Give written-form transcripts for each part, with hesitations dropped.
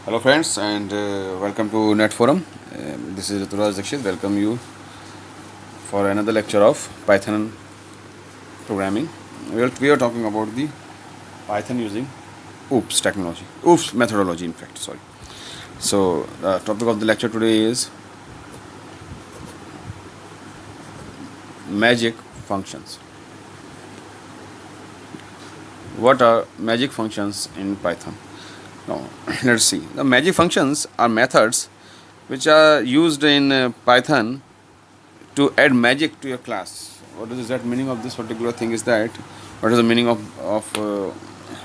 Hello friends and welcome to Net Forum. This is Rituraj Dikshit. Welcome you for another lecture of Python programming. We are talking about the Python using OOPS technology, OOPS methodology in fact, sorry. So the topic of the lecture today is magic functions. What are magic functions in Python? Now let's see. The magic functions are methods which are used in Python to add magic to your class. What is that meaning of this particular thing is that what is the meaning of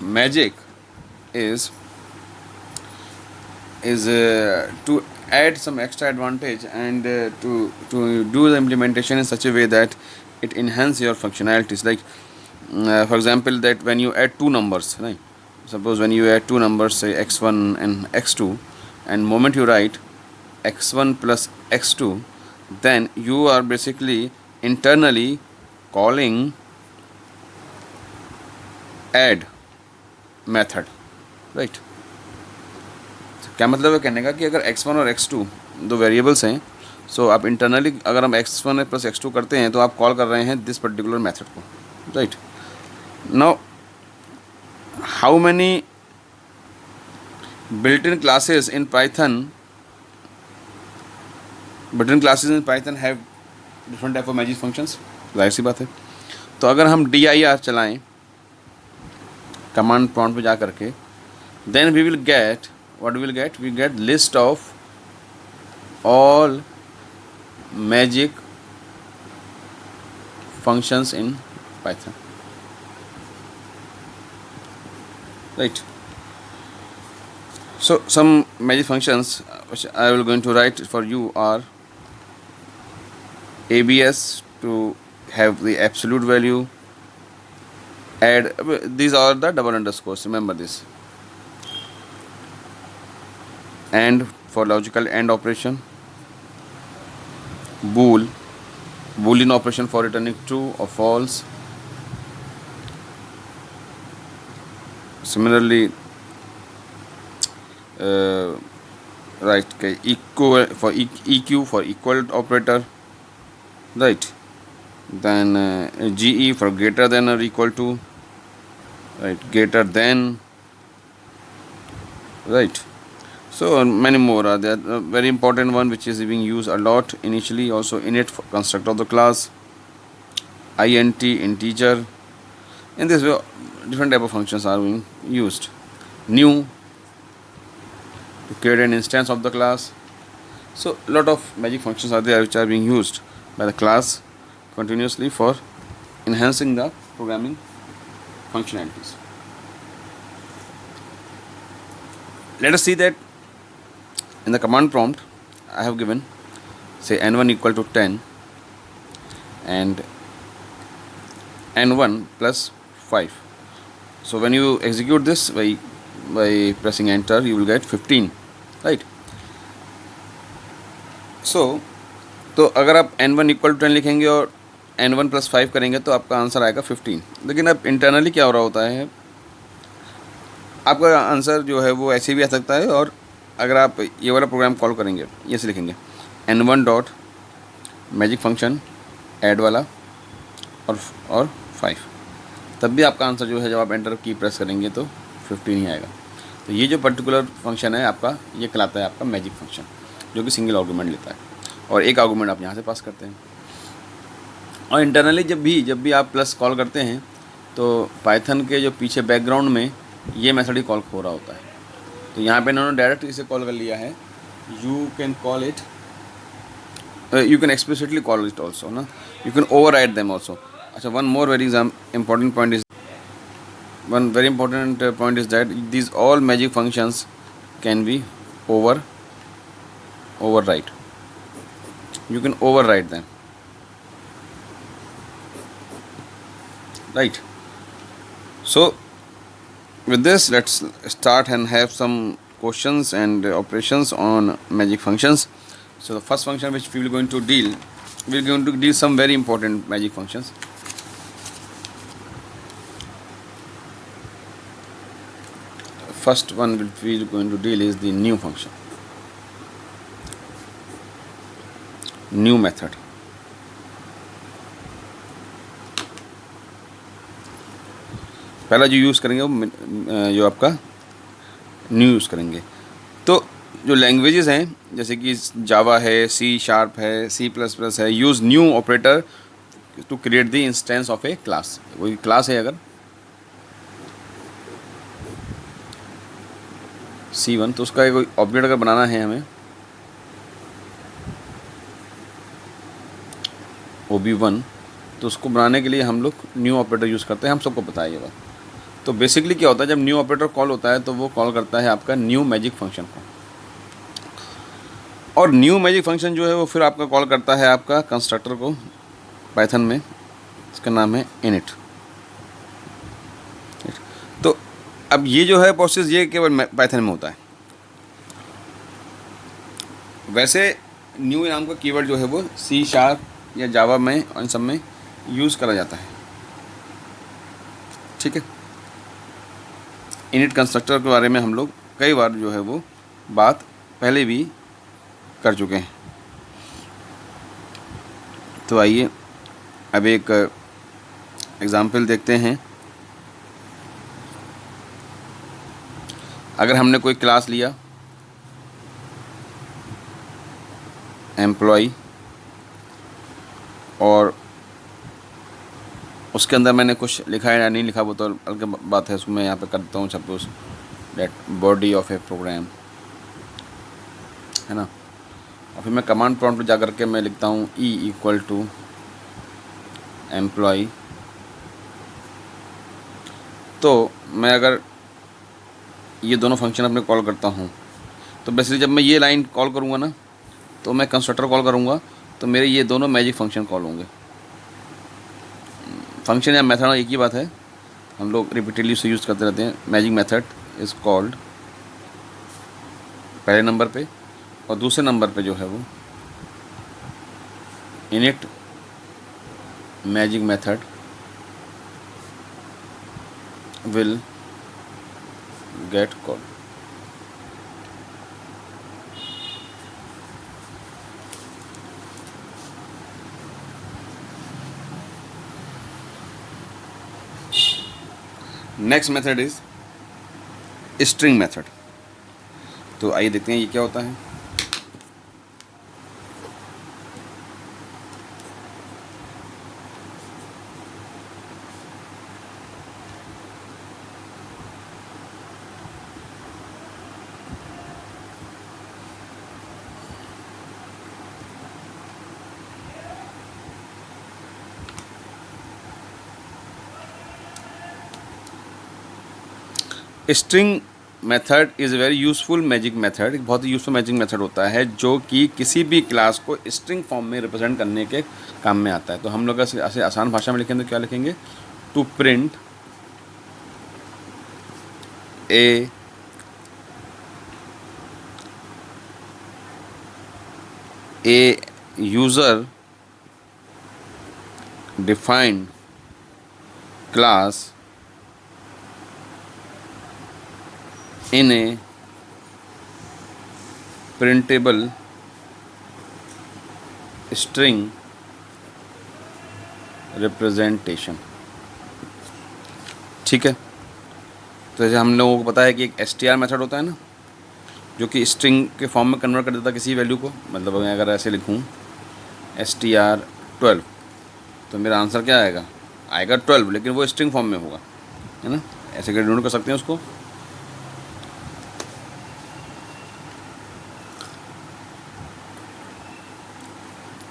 magic is to add some extra advantage and to do the implementation in such a way that it enhance your functionalities. Like for example, that when you add two numbers, right? Suppose when you add two numbers, say x1 and x2, and moment you write x1 plus x2, then you are basically internally calling add method, right? क्या मतलब है कहने का कि अगर x1 और x2 दो variables हैं, सो आप इंटरनली अगर हम x1 प्लस x2 करते हैं तो आप कॉल कर रहे हैं दिस पर्टिकुलर मेथड को, right? Now how many built-in classes in Python have different type of magic functions? जाहिर सी बात है. तो अगर हम dir चलाएं कमांड प्रॉम्प्ट पे जा करके, then we will get what we will get? We get list of all magic functions in Python, right? So some magic functions which I will going to write for you are abs to have the absolute value, add, these are the double underscores, remember this, and for logical AND operation, boolean operation for returning true or false. Similarly, right, okay, equal for eq for equal operator, right? Then ge for greater than or equal to, right? Greater than, right? So many more are there. A very important one which is being used a lot initially, also init for construct of the class, int integer. In this way different type of functions are being used. New to create an instance of the class. So a lot of magic functions are there which are being used by the class continuously for enhancing the programming functionalities. Let us see that in the command prompt I have given, say n1 equal to 10 and n1 plus 5. So when you execute this by pressing enter, you will get 15, right? So तो अगर आप n1 equal to 10 लिखेंगे और n1 plus 5 करेंगे तो आपका answer आएगा 15. लेकिन अब इंटरनली क्या हो रहा होता है, आपका आंसर जो है वो ऐसे भी आ सकता है, और अगर आप ये वाला प्रोग्राम कॉल करेंगे, ये से लिखेंगे n1 dot magic function add वाला और 5, तब भी आपका आंसर जो है जब आप एंटर की प्रेस करेंगे तो 15 ही आएगा. तो ये जो पर्टिकुलर फंक्शन है आपका, ये कहलाता है आपका मैजिक फंक्शन, जो कि सिंगल आर्गूमेंट लेता है और एक आर्गूमेंट आप यहाँ से पास करते हैं. और इंटरनली जब भी आप प्लस कॉल करते हैं तो पाइथन के जो पीछे बैकग्राउंड में ये मेथड ही कॉल हो रहा होता है. तो यहाँ पे इन्होंने डायरेक्ट इसे कॉल कर लिया है. You can call it, you can explicitly call it also ना, you can override them also. अच्छा, one very important point is that these all magic functions can be override. You can override them, right? So with this, let's start and have some questions and operations on magic functions. So the first function which we're going to deal some very important magic functions. first one which we are going to deal is the new function, new method. पहला जो use करेंगे वो जो आपका new use करेंगे। तो जो languages हैं जैसे कि जावा है, सी शार्प है, सी प्लस प्लस है, use new operator to create the instance of a class. कोई क्लास है अगर C1 तो उसका कोई ऑब्जेक्ट अगर बनाना है हमें OB1 तो उसको बनाने के लिए हम लोग न्यू ऑपरेटर यूज़ करते हैं, हम सबको पता है ये बात। तो बेसिकली क्या होता है जब न्यू ऑपरेटर कॉल होता है तो वो कॉल करता है आपका न्यू मैजिक फंक्शन को, और न्यू मैजिक फंक्शन जो है वो फिर आपका कॉल करता है आपका कंस्ट्रक्टर को पाइथन में, इसका नाम है इनिट। तो अब ये जो है प्रोसेस ये केवल पाइथन में होता है। वैसे न्यू नाम का कीवर्ड जो है वो सी शार्प या जावा में और इन सब में यूज़ करा जाता है, ठीक है। इनिट कंस्ट्रक्टर के बारे में हम लोग कई बार जो है वो बात पहले भी कर चुके हैं। तो आइए अब एक एग्ज़ाम्पल देखते हैं। अगर हमने कोई क्लास लिया एम्प्लॉय और उसके अंदर मैंने कुछ लिखा है या नहीं लिखा वो तो अलग बात है, उसको मैं यहाँ पे कर देता हूँ suppose that body of a program, है ना। और फिर मैं कमांड प्रॉम्प्ट पे जा कर के मैं लिखता हूँ E = एम्प्लॉय। तो मैं अगर ये दोनों फंक्शन अपने कॉल करता हूँ तो बेसिकली जब मैं ये लाइन कॉल करूँगा ना तो मैं कंस्ट्रक्टर कॉल करूँगा तो मेरे ये दोनों मैजिक फंक्शन कॉल होंगे। फंक्शन या मेथड एक ही बात है, हम लोग रिपीटेडली उसे यूज़ करते रहते हैं। मैजिक मेथड इज़ कॉल्ड पहले नंबर पे, और दूसरे नंबर पे जो है वो init magic method will get call. Next method is string method. तो आइए देखते हैं ये क्या होता है। String method is very useful magic method, एक बहुत ही यूज़फुल मैजिक मेथड होता है जो कि किसी भी क्लास को स्ट्रिंग फॉर्म में रिप्रेजेंट करने के काम में आता है। तो हम लोग ऐसे आसान भाषा में लिखेंगे तो क्या लिखेंगे, to print a user defined class in a printable string representation, ठीक है। तो जैसे हम लोगों को पता है कि एक str मेथड होता है ना जो कि स्ट्रिंग के फॉर्म में कन्वर्ट कर देता है किसी वैल्यू को। मतलब मैं अगर ऐसे लिखूँ str12 तो मेरा आंसर क्या आएगा, आएगा 12, लेकिन वो स्ट्रिंग फॉर्म में होगा, है ना। ऐसे कर ढूंढ कर सकते हैं उसको।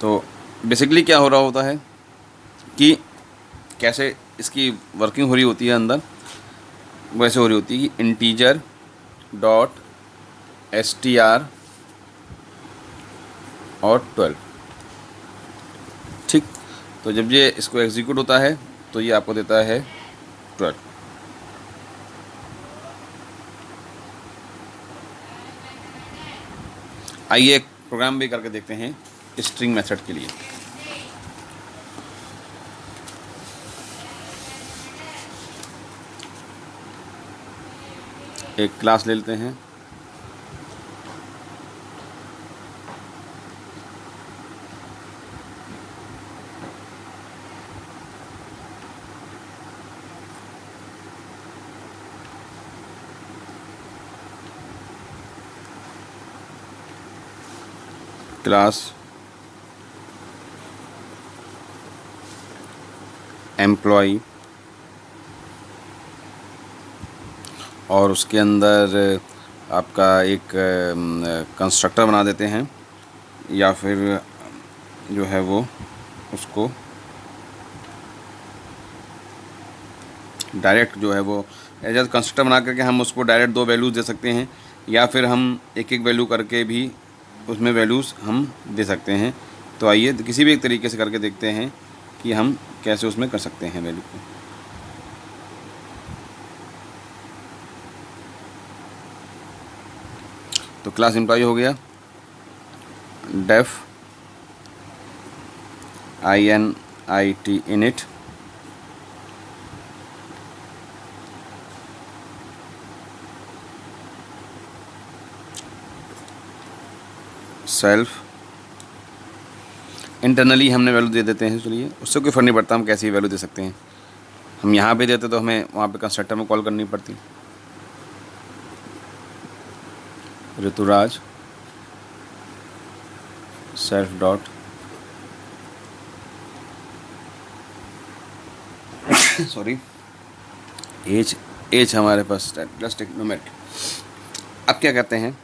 तो बेसिकली क्या हो रहा होता है कि कैसे इसकी वर्किंग हो रही होती है अंदर, वैसे हो रही होती है कि इंटीजर डॉट str और 12, ठीक। तो जब ये इसको एग्जीक्यूट होता है तो ये आपको देता है 12। आइए एक प्रोग्राम भी करके देखते हैं स्ट्रिंग मेथड के लिए। एक क्लास ले लेते हैं, क्लास एम्प्लॉय, और उसके अंदर आपका एक कंस्ट्रक्टर बना देते हैं, या फिर जो है वो उसको डायरेक्ट जो है वो एज ए कंस्ट्रक्टर बना करके हम उसको डायरेक्ट 2 वैल्यूज़ दे सकते हैं, या फिर हम एक एक वैल्यू करके भी उसमें वैल्यूज़ हम दे सकते हैं। तो आइए किसी भी एक तरीके से करके देखते हैं कि हम कैसे उसमें कर सकते हैं वैल्यू को। तो क्लास एम्प्लॉय हो गया, def INIT init, self, internally हमने वैल्यू दे देते हैं। चलिए उससे कोई फ़र्क नहीं पड़ता हम कैसी वैल्यू दे सकते हैं। हम यहाँ पे देते तो हमें वहाँ पे कंस्ट्रक्टर में कॉल करनी पड़ती। ऋतुराज सेल्फ डॉट सॉरी एज हमारे पास जस्ट एक मिनट। अब क्या करते हैं,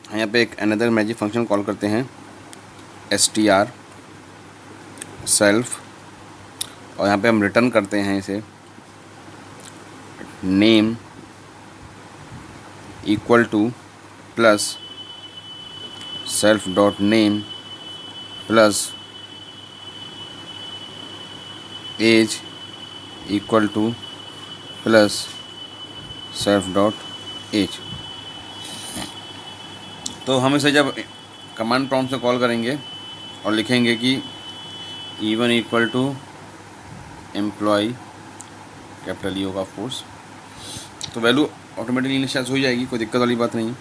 यहाँ पे एक अनदर मैजिक फंक्शन कॉल करते हैं, str सेल्फ, और यहाँ पे हम रिटर्न करते हैं इसे name equal to plus self dot name plus age equal to plus self dot age. तो हम इसे जब कमांड प्रॉम्प्ट से कॉल करेंगे और लिखेंगे कि E1 equal to employ capital E का फोर्स, तो वैल्यू ऑटोमेटिकली इनिशियलाइज हो जाएगी, कोई दिक्कत वाली बात नहीं।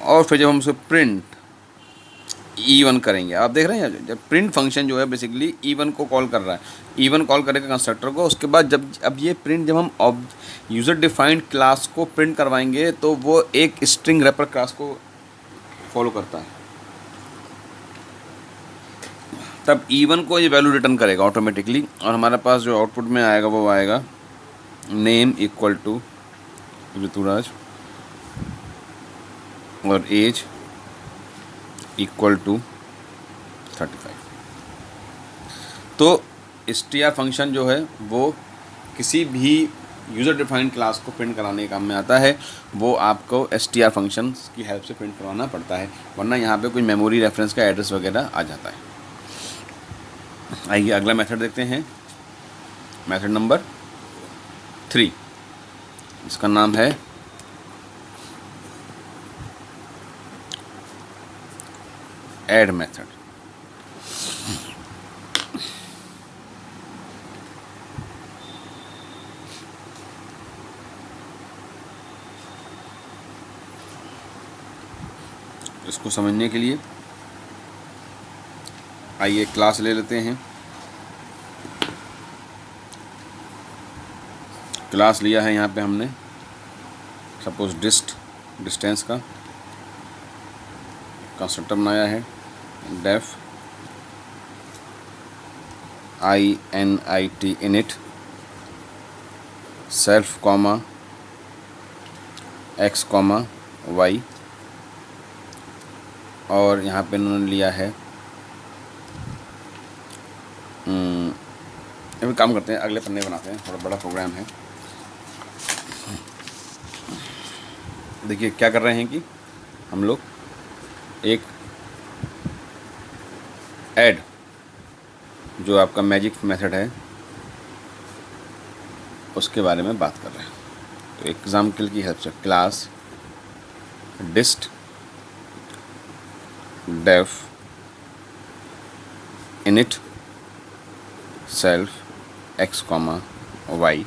और फिर जब हम उसे प्रिंट E1 करेंगे, आप देख रहे हैं जब प्रिंट फंक्शन जो है बेसिकली E1 को कॉल कर रहा है, E1 कॉल करेगा कंस्ट्रक्टर को। उसके बाद जब अब ये प्रिंट जब हम यूज़र डिफाइंड क्लास को प्रिंट करवाएंगे तो वो एक स्ट्रिंग रैपर क्लास को फॉलो करता है, तब E1 को ये वैल्यू रिटर्न करेगा ऑटोमेटिकली, और हमारे पास जो आउटपुट में आएगा वो आएगा नेम इक्वल टू ऋतुराज और एज इक्वल टू 35। तो str फंक्शन जो है वो किसी भी यूज़र डिफाइंड क्लास को प्रिंट कराने के काम में आता है, वो आपको str फंक्शन की हेल्प से प्रिंट करवाना पड़ता है, वरना यहाँ पे कोई मेमोरी रेफरेंस का एड्रेस वगैरह आ जाता है। आइए अगला मेथड देखते हैं, मेथड नंबर 3, इसका नाम है ऐड मेथड। इसको समझने के लिए आइए क्लास ले लेते हैं। क्लास लिया है यहाँ पे हमने सपोज डिस्टेंस का कंस्ट्रक्टर बनाया है, def INIT init self comma x comma y, और यहाँ पे उन्होंने लिया है अभी काम करते हैं, अगले पन्ने बनाते हैं, थोड़ा बड़ा प्रोग्राम है। देखिए क्या कर रहे हैं कि हम लोग एक ऐड जो आपका मैजिक मेथड है उसके बारे में बात कर रहे हैं। तो एग्जाम्पल की हेल्प से class dist def init self x comma y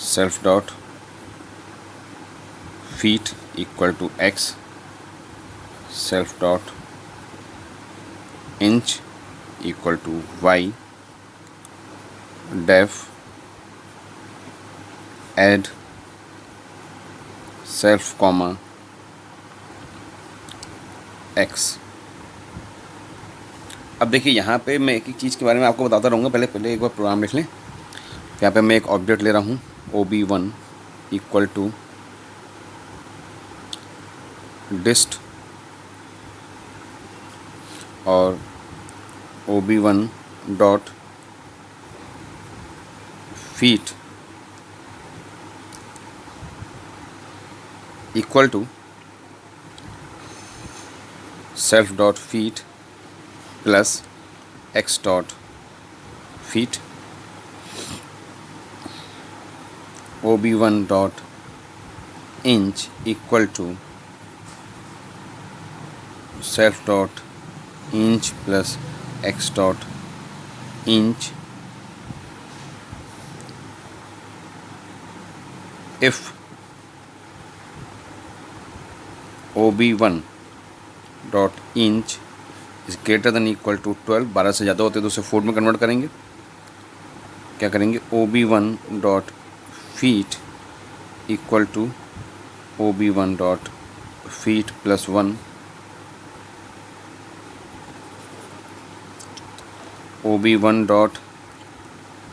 self dot feet equal to x, self dot inch equal to y, def add self comma x. अब देखिए यहाँ पे मैं एक एक चीज़ के बारे में आपको बताता रहूँगा, पहले एक बार प्रोग्राम लिख लें। यहाँ पे मैं एक ऑब्जेक्ट ले रहा हूँ OB1 इक्वल टू डिस्ट और OB1 dot feet equal to self dot feet plus x dot feet, OB1 dot inch equal to self dot inch plus x dot inch, if OB1 dot inch is greater than equal to 12, 12 से ज़्यादा होते तो उसे foot में convert करेंगे। क्या करेंगे, OB1 dot feet equal to OB1 dot feet plus 1, OB1 dot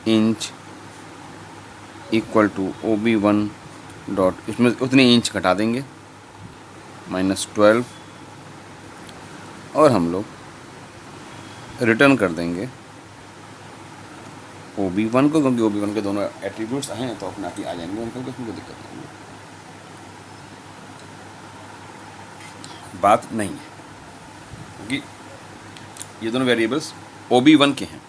inch equal to OB1 dot, इसमें उतनी इंच घटा देंगे -12, और हम लोग रिटर्न कर देंगे OB1 को, क्योंकि OB1 के दोनों एट्रीब्यूट्स हैं तो अपने आप ही आ जाएंगे उनको, उसमें कोई दिक्कत नहीं है, बात नहीं है, क्योंकि ये दोनों वेरिएबल्स OB1 के हैं।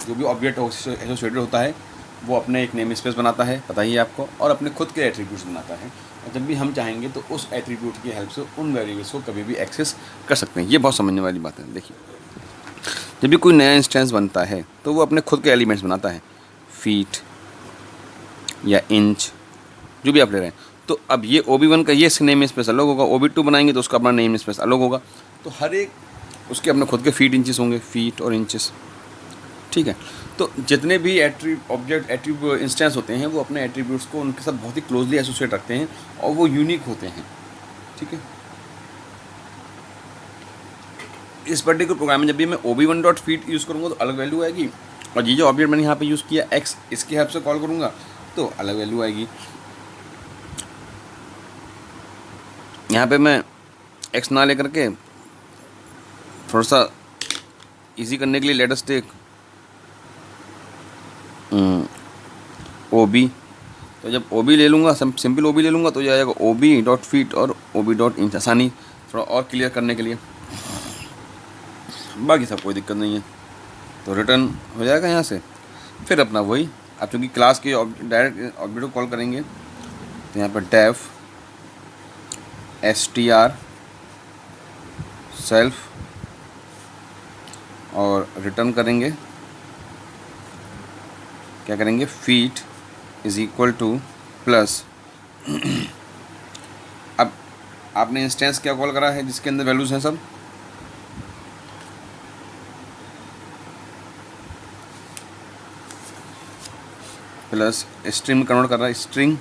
जो भी ऑब्जेक्ट एसोसिएटेड होता है वो अपने एक नेम स्पेस बनाता है, पता ही है आपको, और अपने खुद के एट्रीब्यूट्स बनाता है, और जब भी हम चाहेंगे तो उस एट्रीब्यूट की हेल्प से उन वेरिएबल्स को कभी भी एक्सेस कर सकते हैं। ये बहुत समझने वाली बात है। देखिए, जब भी कोई नया इंस्टेंस बनता है तो वो अपने खुद के एलिमेंट्स बनाता है, फीट या इंच जो भी आप ले रहे हैं। तो अब ये OB1 का ये नेम स्पेस अलग होगा, OB2 बनाएंगे तो उसका अपना नेम स्पेस अलग होगा, तो हर एक उसके अपने खुद के फीट इंचेस होंगे, फीट और इंचेस, ठीक है। तो जितने भी एट्रीब्यूट इंस्टेंस होते हैं वो अपने एट्रीब्यूट्स को उनके साथ बहुत ही क्लोजली एसोसिएट रखते हैं और वो यूनिक होते हैं, ठीक है। इस पर्टिकुलर प्रोग्राम में जब भी मैं OB1 डॉट फीट यूज़ करूँगा तो अलग वैल्यू आएगी, और ये जो ऑब्जेक्ट मैंने यहाँ पे यूज़ किया एक्स, इसकी हेल्प से कॉल करूँगा तो अलग वैल्यू आएगी। यहाँ पे मैं एक्स ना लेकर के थोड़ा सा इजी करने के लिए लेट अस टेक OB, तो जब OB ले लूँगा, सिंपल OB ले लूँगा तो ये आएगा OB डॉट फीट और OB डॉट इंच, आसानी थोड़ा और क्लियर करने के लिए, बाकी सब कोई दिक्कत नहीं है। तो रिटर्न हो जाएगा यहाँ से। फिर अपना वही, आप चूँकि क्लास के डायरेक्ट ऑब्जेक्ट को कॉल करेंगे तो यहाँ पर डेफ str सेल्फ और रिटर्न करेंगे, क्या करेंगे, feet is equal to plus, अब आपने इंस्टेंस क्या कॉल करा है जिसके अंदर वैल्यूज़ हैं सब, प्लस स्ट्रिंग में कन्वर्ट कर रहा है, स्ट्रिंग।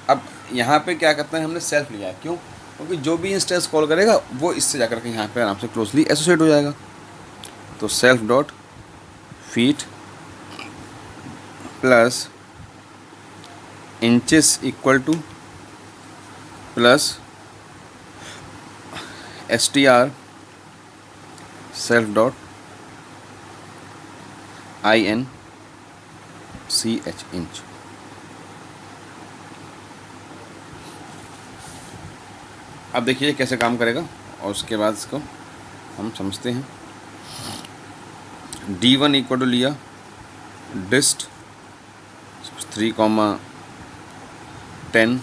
अब यहाँ पे क्या करते हैं, हमने सेल्फ लिया है, क्यों, क्योंकि जो भी इंस्टेंस कॉल करेगा वो इससे जाकर के यहाँ पे आराम से क्लोजली एसोसिएट हो जाएगा। तो self dot feet plus inches equal to plus str self dot INCH inch. अब देखिए कैसे काम करेगा और उसके बाद इसको हम समझते हैं। D1 इक्वल टू लिया डिस्ट 3,10,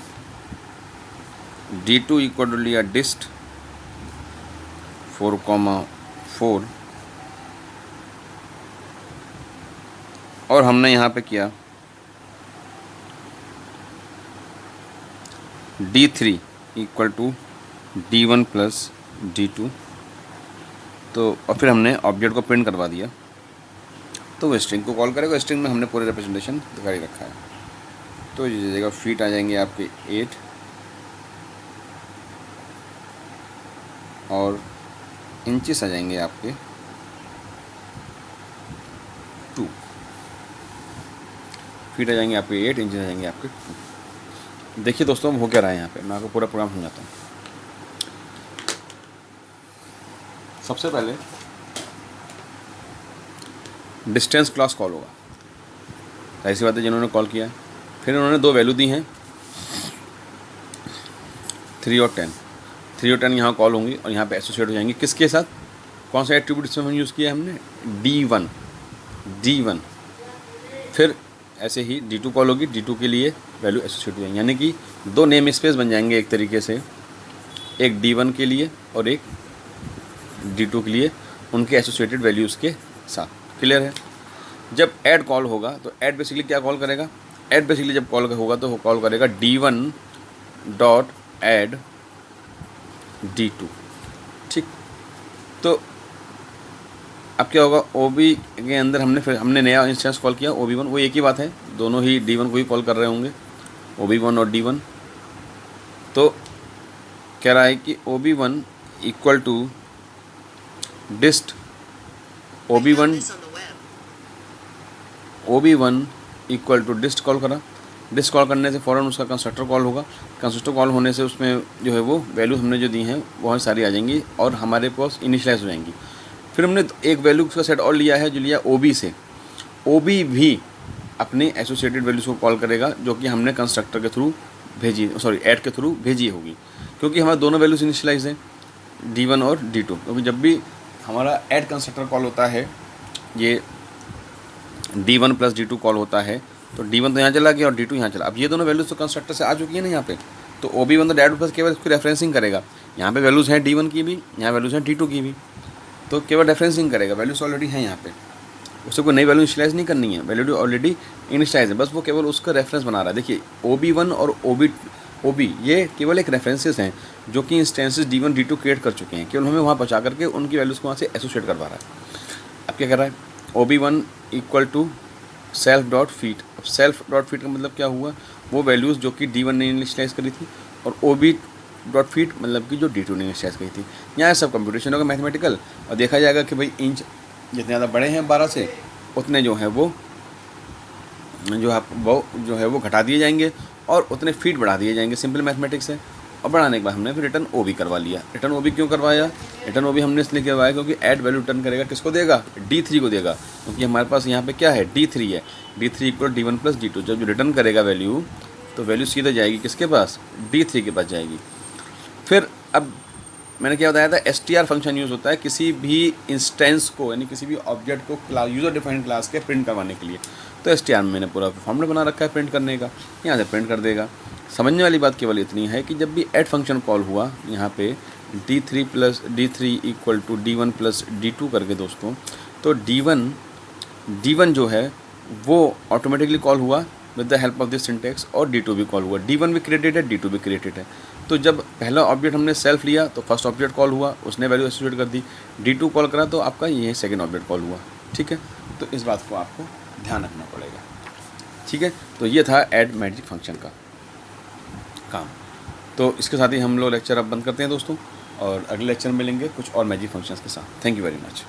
D2 इक्वल टू लिया डिस्ट 4,4, और हमने यहाँ पे किया D3 equal to D1 plus D2। तो और फिर हमने ऑब्जेक्ट को प्रिंट करवा दिया, तो वो स्ट्रिंग को कॉल करेगा। स्ट्रिंग में हमने पूरे रिप्रेजेंटेशन दिखा ही रखा है। तो ये जगह फीट आ जाएंगे आपके 8 और इंचेस आ जाएंगे आपके 2। फीट आ जाएंगे आपके 8, इंचेस आ जाएंगे आपके 2। देखिए दोस्तों हो क्या रहा है यहाँ पे, मैं आपको पूरा प्रोग्राम समझाता हूँ। सबसे पहले डिस्टेंस क्लास कॉल होगा, ऐसी बात है जिन्होंने कॉल किया है। फिर उन्होंने दो वैल्यू दी हैं 3 और 10। 3 और 10 यहाँ कॉल होंगी और यहाँ पे एसोसिएट हो जाएंगी किसके साथ, कौन सा एट्रीब्यूट इसमें हम यूज़ किया हमने, D1। फिर ऐसे ही D2 कॉल होगी, D2 के लिए वैल्यू एसोसिएट हो जाएंगी, यानी कि दो नेम स्पेस बन जाएंगे एक तरीके से, एक D1 के लिए और एक D2 के लिए, उनके एसोसिएटेड वैल्यूज़ के साथ। क्लियर है। जब ऐड कॉल होगा तो ऐड बेसिकली क्या कॉल करेगा, ऐड बेसिकली जब कॉल होगा तो वो कॉल करेगा D1 डॉट ऐड D2। ठीक, तो अब क्या होगा, OB के अंदर हमने नया इंस्टेंस कॉल किया OB1, वो एक ही बात है, दोनों ही D1 को ही कॉल कर रहे होंगे, OB1 और D1। तो कह रहा है कि OB1 equal to dist OB1 equal to dist call करा। डिस्ट कॉल करने से फ़ौरन उसका कंस्ट्रक्टर कॉल होगा। कंस्ट्रक्टर कॉल होने से उसमें जो है वो वैल्यू हमने जो दी हैं बहुत सारी आ जाएंगी और हमारे पास इनिशियलाइज हो जाएंगी। फिर हमने एक वैल्यू का सेट और लिया है जो लिया OB से। OB भी अपने एसोसिएटेड वैल्यूज़ को कॉल करेगा जो कि हमने कंस्ट्रक्टर के थ्रू ऐड के थ्रू भेजी होगी, क्योंकि हमारे दोनों वैल्यूज इनिशियलाइज हैं D1 और D2। क्योंकि जब भी हमारा ऐड कंस्ट्रक्टर कॉल होता है, ये D1 प्लस D2 कॉल होता है, तो D1 तो यहाँ चला गया और D2 यहाँ चला। अब ये दोनों वैल्यूज़ तो कंस्ट्रक्टर से आ चुकी है ना यहाँ पे, तो OB1 तो डायरेक्ट बस केवल इसकी रेफरेंसिंग करेगा। यहाँ पे वैल्यूज़ हैं D1 की भी, यहाँ वैल्यूज़ हैं D2 की भी, तो केवल रेफरेंसिंग करेगा। वैल्यूज़ ऑलरेडी हैं यहाँ पे, उसे कोई नई वैल्यू इनिशियलाइज नहीं करनी है, वैल्यू ऑलरेडी इनिशियलाइज है, बस वो केवल उसका रेफरेंस बना रहा है। देखिए OB1 और OB ये केवल एक रेफरेंसेस हैं जो कि इंस्टेंसेस D1 D2 क्रिएट कर चुके हैं, केवल हमें वहाँ पहुँचा करके उनकी वैल्यूज़ को वहाँ से एसोसिएट करवा रहा है। अब क्या कर रहा है, OB1 equal to self dot feet. अब सेल्फ डॉट फीट का मतलब क्या हुआ, वो वैल्यूज़ जो कि D1 ने इनिशियलाइज करी थी और OB डॉट फीट मतलब कि जो D2 ने इनिशियलाइज करी थी। यहाँ सब कंप्यूटेशन होगा मैथमेटिकल, और देखा जाएगा कि भाई इंच जितने ज़्यादा बड़े हैं 12 से, उतने जो है वो घटा दिए जाएंगे और उतने फीट बढ़ा दिए जाएंगे। सिंपल मैथमेटिक्स है। और बढ़ाने के बाद हमने फिर रिटर्न OB करवा लिया। रिटर्न OB क्यों करवाया, रिटर्न OB हमने इसलिए करवाया क्योंकि ऐड वैल्यू रिटर्न करेगा किसको देगा, D3 को देगा, क्योंकि हमारे पास यहाँ पे क्या है D3 है। D3 equal D1 plus D2। जब जो रिटर्न करेगा वैल्यू, तो वैल्यू सीधा जाएगी किसके पास, D3 के पास जाएगी। फिर अब मैंने क्या बताया था, str फंक्शन यूज़ होता है किसी भी इंस्टेंस को, यानी किसी भी ऑब्जेक्ट को क्लास यूज़र डिफाइंड क्लास के प्रिंट करवाने के लिए। तो str में मैंने पूरा फॉर्मूला बना रखा है प्रिंट करने का, यहाँ से प्रिंट कर देगा। समझने वाली बात केवल इतनी है कि जब भी ऐड फंक्शन कॉल हुआ यहाँ पे D3 equal to D1 plus D2 करके दोस्तों, तो D1 जो है वो ऑटोमेटिकली कॉल हुआ with the help of this syntax, और D2 भी कॉल हुआ। D1 भी क्रिएटेड है, D2 भी क्रिएटेड है। तो जब पहला ऑब्जेक्ट हमने सेल्फ लिया तो फर्स्ट ऑब्जेक्ट कॉल हुआ, उसने वैल्यू एसोसिएट कर दी। D2 कॉल करा तो आपका ये सेकंड ऑब्जेक्ट कॉल हुआ। ठीक है, तो इस बात को आपको ध्यान रखना पड़ेगा। ठीक है, तो ये था ऐड मैजिक फंक्शन का काम। तो इसके साथ ही हम लोग लेक्चर अब बंद करते हैं दोस्तों, और अगले लेक्चर में मिलेंगे कुछ और मैजिक फंक्शंस के साथ। Thank you very much.